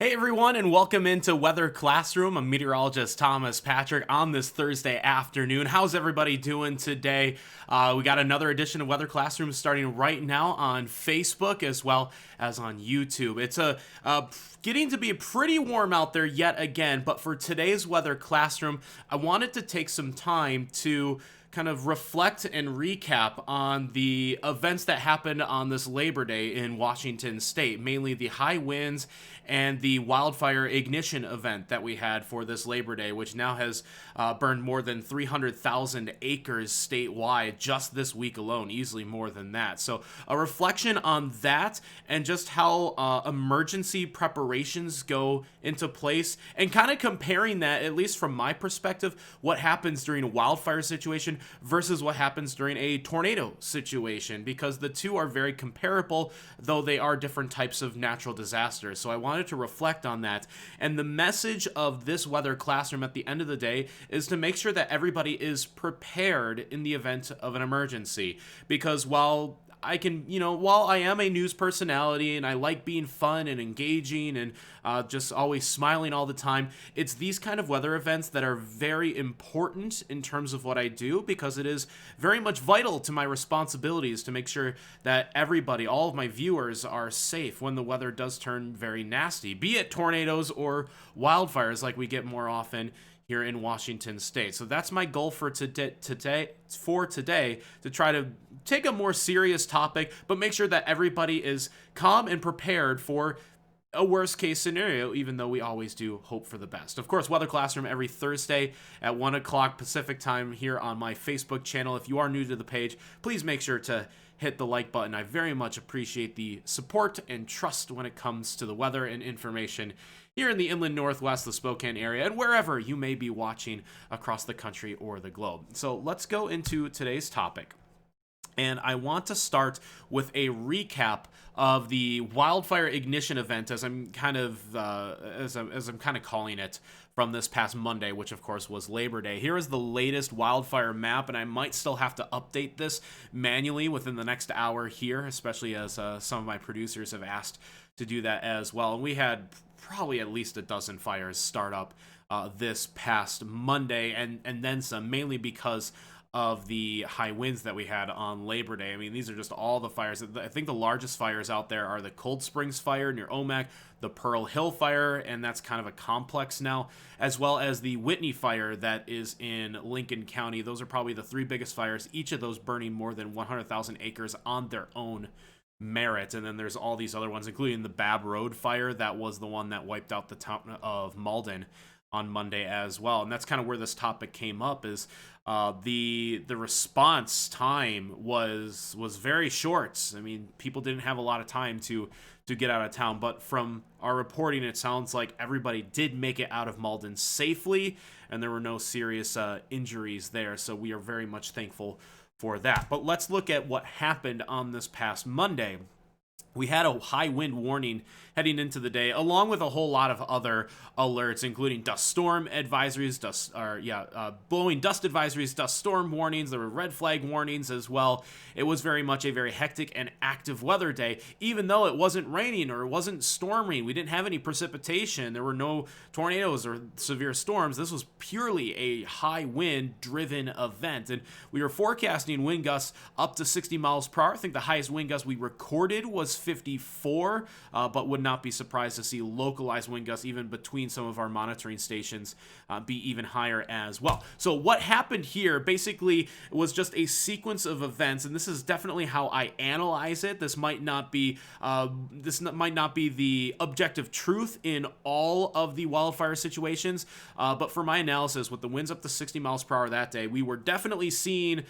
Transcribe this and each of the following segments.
Hey everyone, and welcome into Weather Classroom. I'm Meteorologist Thomas Patrick on this Thursday afternoon. How's everybody doing today? We got another edition of Weather Classroom starting right now on Facebook as well as on YouTube. It's getting to be pretty warm out there yet again, but for today's Weather Classroom, I wanted to take some time to kind of reflect and recap on the events that happened on this Labor Day in Washington State, mainly the high winds and the wildfire ignition event that we had for this Labor Day, which now has burned more than 300,000 acres statewide just this week alone, easily more than that. So a reflection on that and just how emergency preparations go into place, and kind of comparing that, at least from my perspective, what happens during a wildfire situation versus what happens during a tornado situation, because the two are very comparable, though they are different types of natural disasters. So I wanted to reflect on that. And the message of this Weather Classroom at the end of the day is to make sure that everybody is prepared in the event of an emergency. Because while I am a news personality and I like being fun and engaging and just always smiling all the time, it's these kind of weather events that are very important in terms of what I do, because it is very much vital to my responsibilities to make sure that everybody, all of my viewers, are safe when the weather does turn very nasty, be it tornadoes or wildfires like we get more often here in Washington State. So that's my goal for today, to try to take a more serious topic, but make sure that everybody is calm and prepared for a worst case scenario, even though we always do hope for the best. Of course, Weather Classroom every Thursday at 1 o'clock Pacific time here on my Facebook channel. If you are new to the page, please make sure to hit the like button. I very much appreciate the support and trust when it comes to the weather and information here in the inland northwest, the Spokane area, and wherever you may be watching across the country or the globe. So let's go into today's topic. And I want to start with a recap of the wildfire ignition event, as I'm kind of calling it, from this past Monday, which of course was Labor Day. Here is the latest wildfire map, and I might still have to update this manually within the next hour here, especially as some of my producers have asked to do that as well. And we had probably at least a dozen fires start up this past Monday, and then some, mainly because of the high winds that we had on Labor Day. I mean, these are just all the fires. I think the largest fires out there are the Cold Springs fire near Omak, the Pearl Hill fire, and that's kind of a complex now, as well as the Whitney fire that is in Lincoln County. Those are probably the three biggest fires, each of those burning more than 100,000 acres on their own merit. And then there's all these other ones, including the Babb Road fire. That was the one that wiped out the town of Malden on Monday as well. And that's kind of where this topic came up, is the response time was very short. I mean, people didn't have a lot of time to get out of town, but from our reporting, it sounds like everybody did make it out of Malden safely, and there were no serious injuries there. So we are very much thankful for that. But let's look at what happened on this past Monday. We had a high wind warning heading into the day, along with a whole lot of other alerts, including dust storm advisories, blowing dust advisories, dust storm warnings. There were red flag warnings as well. It was very much a very hectic and active weather day, even though it wasn't raining or it wasn't storming. We didn't have any precipitation. There were no tornadoes or severe storms. This was purely a high wind driven event, and we were forecasting wind gusts up to 60 miles per hour. I think the highest wind gust we recorded was 54, but would not be surprised to see localized wind gusts even between some of our monitoring stations be even higher as well. So what happened here basically was just a sequence of events, and this is definitely how I analyze it. This might not be the objective truth in all of the wildfire situations, but for my analysis, with the winds up to 60 miles per hour that day, we were definitely seeing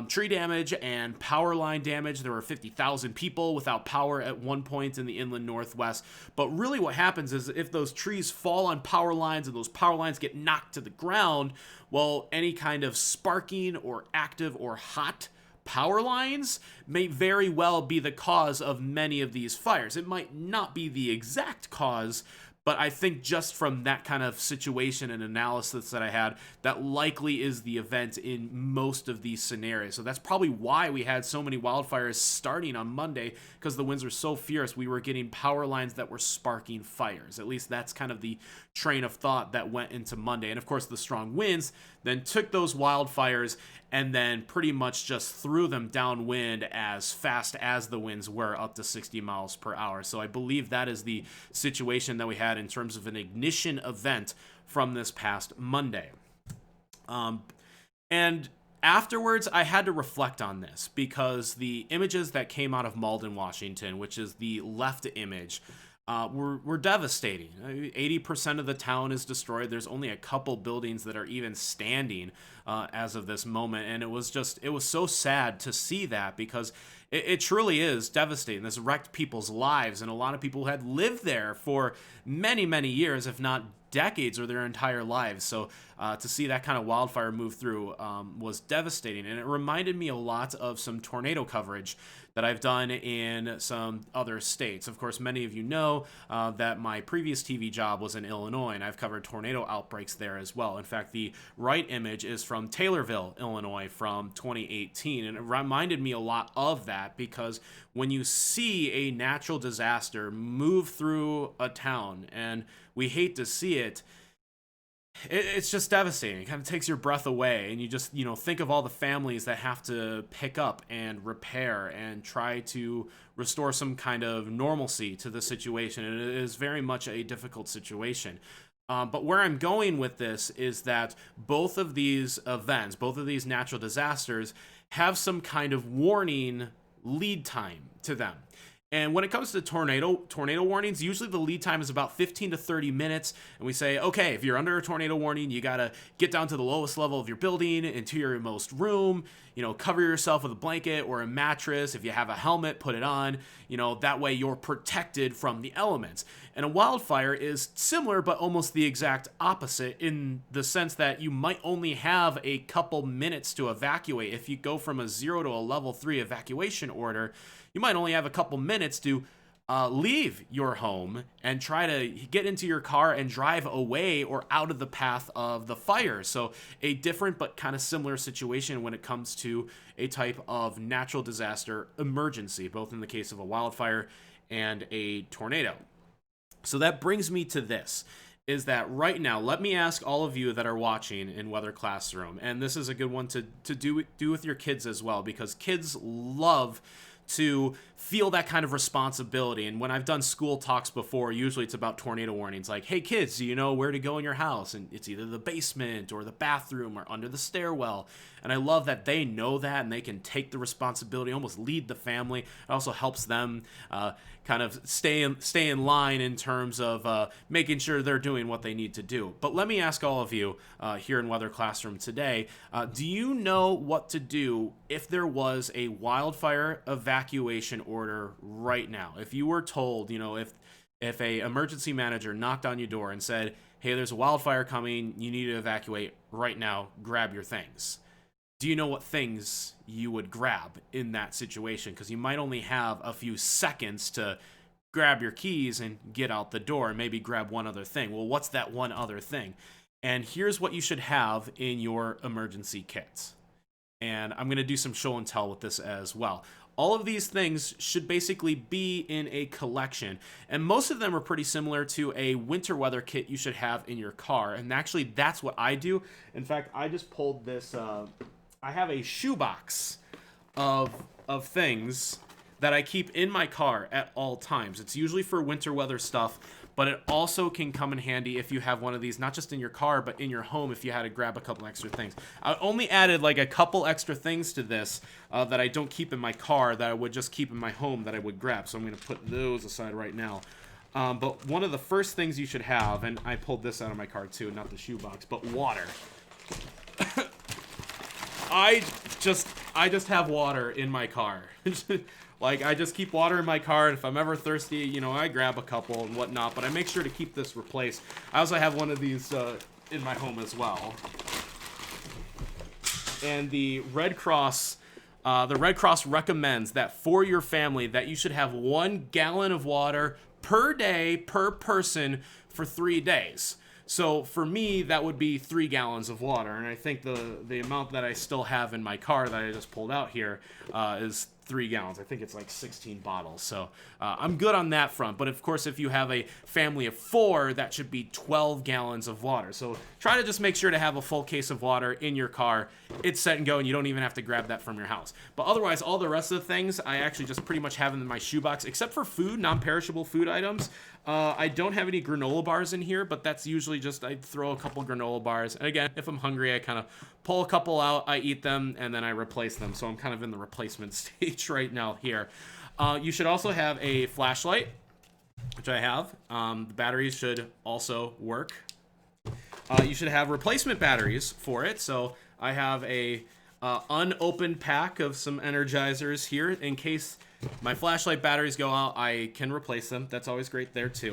tree damage and power line damage. There were 50,000 people without power at one point in the inland northwest. But really what happens is, if those trees fall on power lines and those power lines get knocked to the ground, well, any kind of sparking or active or hot power lines may very well be the cause of many of these fires. It might not be the exact cause, But I think just from that kind of situation and analysis that I had, that likely is the event in most of these scenarios. So that's probably why we had so many wildfires starting on Monday, because the winds were so fierce. We were getting power lines that were sparking fires. At least that's kind of the train of thought that went into Monday. And of course, the strong winds then took those wildfires and then pretty much just threw them downwind as fast as the winds were, up to 60 miles per hour. So I believe that is the situation that we had in terms of an ignition event from this past Monday. And afterwards, I had to reflect on this, because the images that came out of Malden, Washington, which is the left image, were devastating. 80% of the town is destroyed. There's only a couple buildings that are even standing as of this moment. And it was so sad to see that, because it truly is devastating. This wrecked people's lives, and a lot of people had lived there for many, many years, if not decades, or their entire lives. So to see that kind of wildfire move through was devastating. And it reminded me a lot of some tornado coverage that I've done in some other states. Of course, many of you know that my previous TV job was in Illinois, and I've covered tornado outbreaks there as well. In fact, the right image is from Taylorville, Illinois, from 2018. And it reminded me a lot of that, because when you see a natural disaster move through a town, and we hate to see it, it's just devastating. It kind of takes your breath away, and you just, think of all the families that have to pick up and repair and try to restore some kind of normalcy to the situation. And it is very much a difficult situation. But where I'm going with this is that both of these events, both of these natural disasters, have some kind of warning lead time to them. And when it comes to tornado warnings, usually the lead time is about 15 to 30 minutes. And we say, okay, if you're under a tornado warning, you got to get down to the lowest level of your building, into your most room, cover yourself with a blanket or a mattress. If you have a helmet, put it on, that way you're protected from the elements. And a wildfire is similar, but almost the exact opposite, in the sense that you might only have a couple minutes to evacuate. If you go from a 0 to a level 3 evacuation order, you might only have a couple minutes to leave your home and try to get into your car and drive away or out of the path of the fire. So a different but kind of similar situation when it comes to a type of natural disaster emergency, both in the case of a wildfire and a tornado. So that brings me to this, is that right now, let me ask all of you that are watching in Weather Classroom, and this is a good one to do with your kids as well, because kids love to feel that kind of responsibility. And when I've done school talks before, usually it's about tornado warnings, like, hey kids, do you know where to go in your house? And it's either the basement or the bathroom or under the stairwell. And I love that they know that, and they can take the responsibility, almost lead the family. It also helps them kind of stay in line in terms of making sure they're doing what they need to do. But let me ask all of you here in Weather Classroom today, do you know what to do if there was a wildfire evacuation order right now? If you were told, if a emergency manager knocked on your door and said, hey, there's a wildfire coming, you need to evacuate right now, grab your things. Do you know what things you would grab in that situation? Because you might only have a few seconds to grab your keys and get out the door, and maybe grab one other thing. Well, what's that one other thing? And here's what you should have in your emergency kit. And I'm going to do some show and tell with this as well. All of these things should basically be in a collection, and most of them are pretty similar to a winter weather kit you should have in your car. And actually, that's what I do. In fact, I just pulled this. I have a shoebox of things that I keep in my car at all times. It's usually for winter weather stuff, but it also can come in handy if you have one of these, not just in your car, but in your home if you had to grab a couple extra things. I only added like a couple extra things to this that I don't keep in my car, that I would just keep in my home, that I would grab. So I'm going to put those aside right now. But one of the first things you should have, and I pulled this out of my car too, not the shoebox, but water. I just have water in my car. Like, I just keep water in my car, and if I'm ever thirsty, I grab a couple and whatnot, but I make sure to keep this replaced. I also have one of these in my home as well. And the Red Cross recommends that for your family that you should have 1 gallon of water per day per person for 3 days. So for me, that would be 3 gallons of water, and I think the amount that I still have in my car that I just pulled out here is 3 gallons. I think it's like 16 bottles, so I'm good on that front. But of course, if you have a family of 4, that should be 12 gallons of water. So try to just make sure to have a full case of water in your car. It's set and go, and you don't even have to grab that from your house. But otherwise, all the rest of the things, I actually just pretty much have them in my shoebox, except for food, non-perishable food items. I don't have any granola bars in here, but that's usually just I throw a couple granola bars. And again, if I'm hungry, I kind of pull a couple out, I eat them, and then I replace them. So I'm kind of in the replacement stage right now here. You should also have a flashlight, which I have. The batteries should also work. You should have replacement batteries for it. So I have a unopened pack of some energizers here in case my flashlight batteries go out. I can replace them. That's always great there too.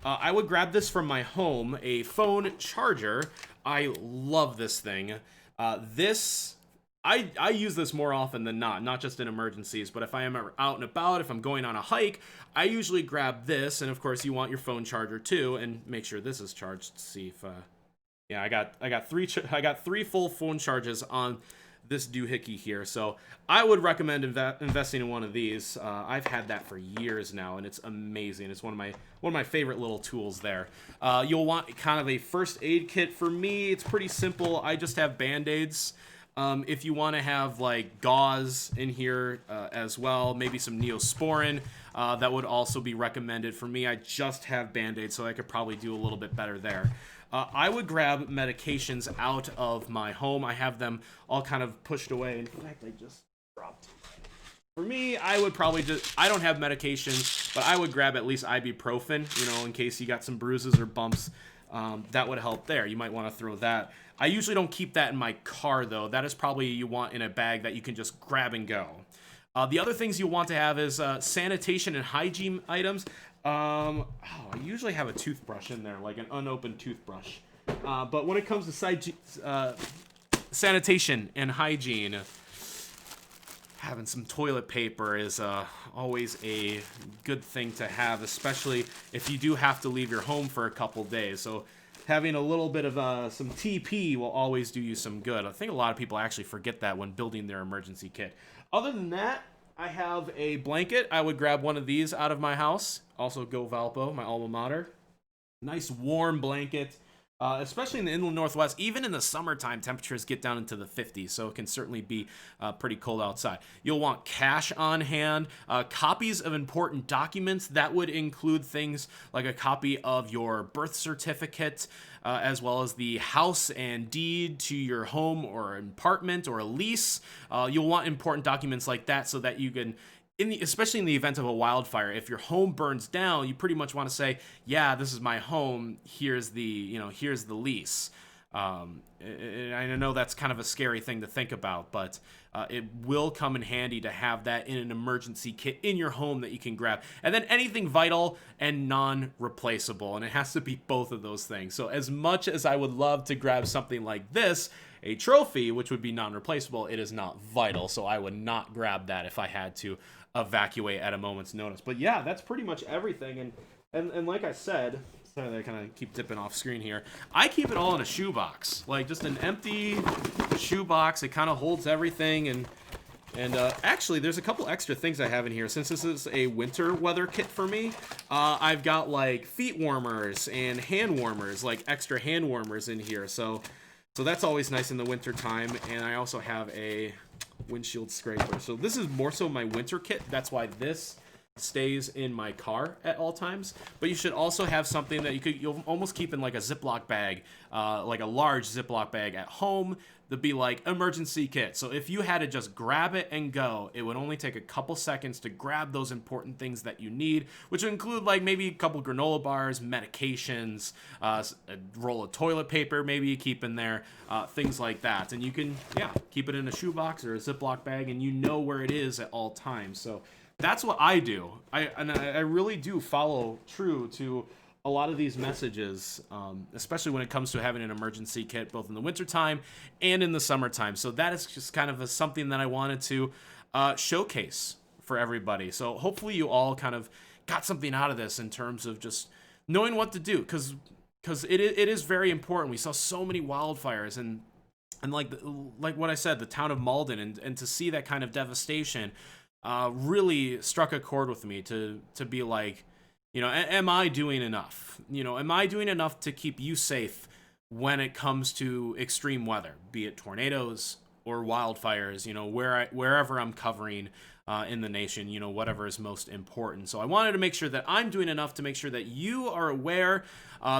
I would grab this from my home, a phone charger. I love this thing. I use this more often than not just in emergencies, but if I am out and about, if I'm going on a hike, I usually grab this. And of course, you want your phone charger too, and make sure this is charged to see if yeah, I got 3 full phone charges on this doohickey here, so I would recommend investing in one of these. I've had that for years now, and it's amazing. It's one of my favorite little tools there. You'll want kind of a first aid kit. For me, it's pretty simple. I just have Band-Aids. If you want to have like gauze in here as well, maybe some Neosporin, that would also be recommended. For me, I just have Band-Aids, so I could probably do a little bit better there. I would grab medications out of my home. I have them all kind of pushed away. In fact, I just dropped. For me, I would probably I don't have medications, but I would grab at least ibuprofen, in case you got some bruises or bumps. That would help there. You might want to throw that. I usually don't keep that in my car, though. That is probably you want in a bag that you can just grab and go. The other things you want to have is sanitation and hygiene items. I usually have a toothbrush in there, like an unopened toothbrush. But when it comes to sanitation and hygiene, having some toilet paper is always a good thing to have, especially if you do have to leave your home for a couple days. So having a little bit of some TP will always do you some good. I think a lot of people actually forget that when building their emergency kit. Other than that, I have a blanket. I would grab one of these out of my house. Also, Go Valpo, my alma mater. Nice warm blanket, especially in the inland northwest. Even in the summertime, temperatures get down into the 50s, so it can certainly be pretty cold outside. You'll want cash on hand, copies of important documents. That would include things like a copy of your birth certificate, as well as the house and deed to your home or apartment or a lease. You'll want important documents like that so that you can, especially in the event of a wildfire, if your home burns down, you pretty much want to say, yeah, this is my home. Here's the lease. And I know that's kind of a scary thing to think about, but it will come in handy to have that in an emergency kit in your home that you can grab. And then anything vital and non-replaceable, and it has to be both of those things. So as much as I would love to grab something like this, a trophy, which would be non-replaceable, it is not vital, so I would not grab that if I had to evacuate at a moment's notice. But yeah, that's pretty much everything. And like I said, sorry, I kind of keep dipping off screen here. I keep it all in a shoebox, like just an empty shoebox. It kind of holds everything, and actually, there's a couple extra things I have in here. Since this is a winter weather kit for me, I've got like feet warmers and hand warmers, like extra hand warmers in here. So that's always nice in the winter time. And I also have a windshield scraper. So this is more so my winter kit. That's why this stays in my car at all times. But you should also have something that you'll almost keep in like a Ziploc bag, like a large Ziploc bag at home. That'd be like emergency kit. So if you had to just grab it and go, it would only take a couple seconds to grab those important things that you need, which would include like maybe a couple granola bars, medications, a roll of toilet paper, maybe you keep in there, things like that. And you can, keep it in a shoebox or a Ziploc bag, and you know where it is at all times. So that's what I do. I really do follow true to a lot of these messages, especially when it comes to having an emergency kit, both in the wintertime and in the summertime. So that is just kind of something that I wanted to showcase for everybody. So hopefully you all kind of got something out of this in terms of just knowing what to do, because it is very important. We saw so many wildfires, and like what I said, the town of Malden, and to see that kind of devastation really struck a chord with me, to be like, am I doing enough? Am I doing enough to keep you safe when it comes to extreme weather, be it tornadoes or wildfires, wherever I'm covering in the nation, whatever is most important. So I wanted to make sure that I'm doing enough to make sure that you are aware.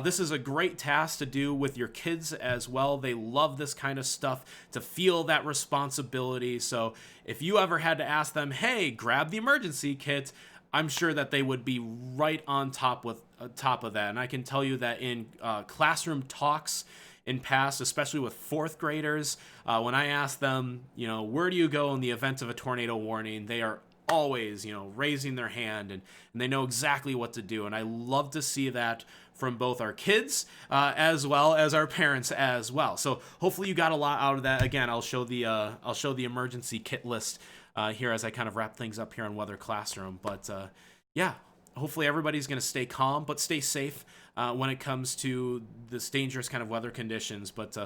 This is a great task to do with your kids as well. They love this kind of stuff, to feel that responsibility. So if you ever had to ask them, hey, grab the emergency kit, I'm sure that they would be right on top of that. And I can tell you that in classroom talks in past, especially with fourth graders, when I ask them, where do you go in the event of a tornado warning, they are always, raising their hand, and they know exactly what to do. And I love to see that from both our kids as well as our parents as well. So hopefully you got a lot out of that. Again, I'll show the emergency kit list here as I kind of wrap things up here on Weather Classroom. But yeah, hopefully everybody's going to stay calm, but stay safe when it comes to this dangerous kind of weather conditions. But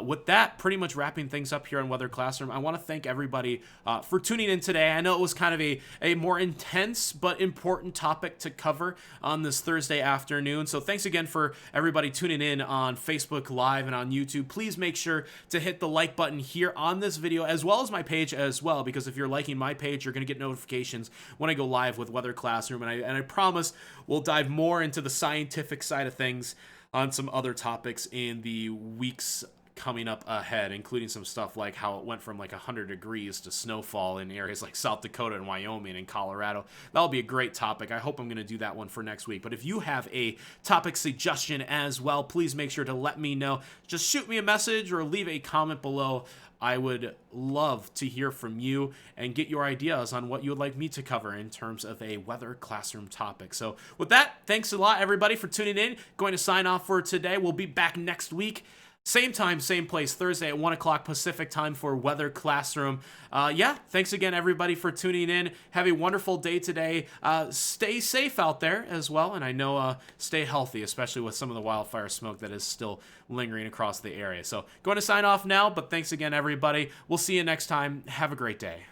with that, pretty much wrapping things up here on Weather Classroom, I want to thank everybody for tuning in today. I know it was kind of a more intense but important topic to cover on this Thursday afternoon. So thanks again for everybody tuning in on Facebook Live and on YouTube. Please make sure to hit the like button here on this video, as well as my page as well, because if you're liking my page, you're going to get notifications when I go live with Weather Classroom. And I promise we'll dive more into the scientific side of things on some other topics in the weeks coming up ahead, including some stuff like how it went from like 100 degrees to snowfall in areas like South Dakota and Wyoming and Colorado. That'll be a great topic. I hope I'm going to do that one for next week. But if you have a topic suggestion as well, please make sure to let me know. Just shoot me a message or leave a comment below. I would love to hear from you and get your ideas on what you would like me to cover in terms of a Weather Classroom topic. So with that, thanks a lot, everybody, for tuning in. Going to sign off for today. We'll be back next week. Same time, same place, Thursday at 1 o'clock Pacific time for Weather Classroom. Yeah, thanks again, everybody, for tuning in. Have a wonderful day today. Stay safe out there as well, and I know stay healthy, especially with some of the wildfire smoke that is still lingering across the area. So going to sign off now, but thanks again, everybody. We'll see you next time. Have a great day.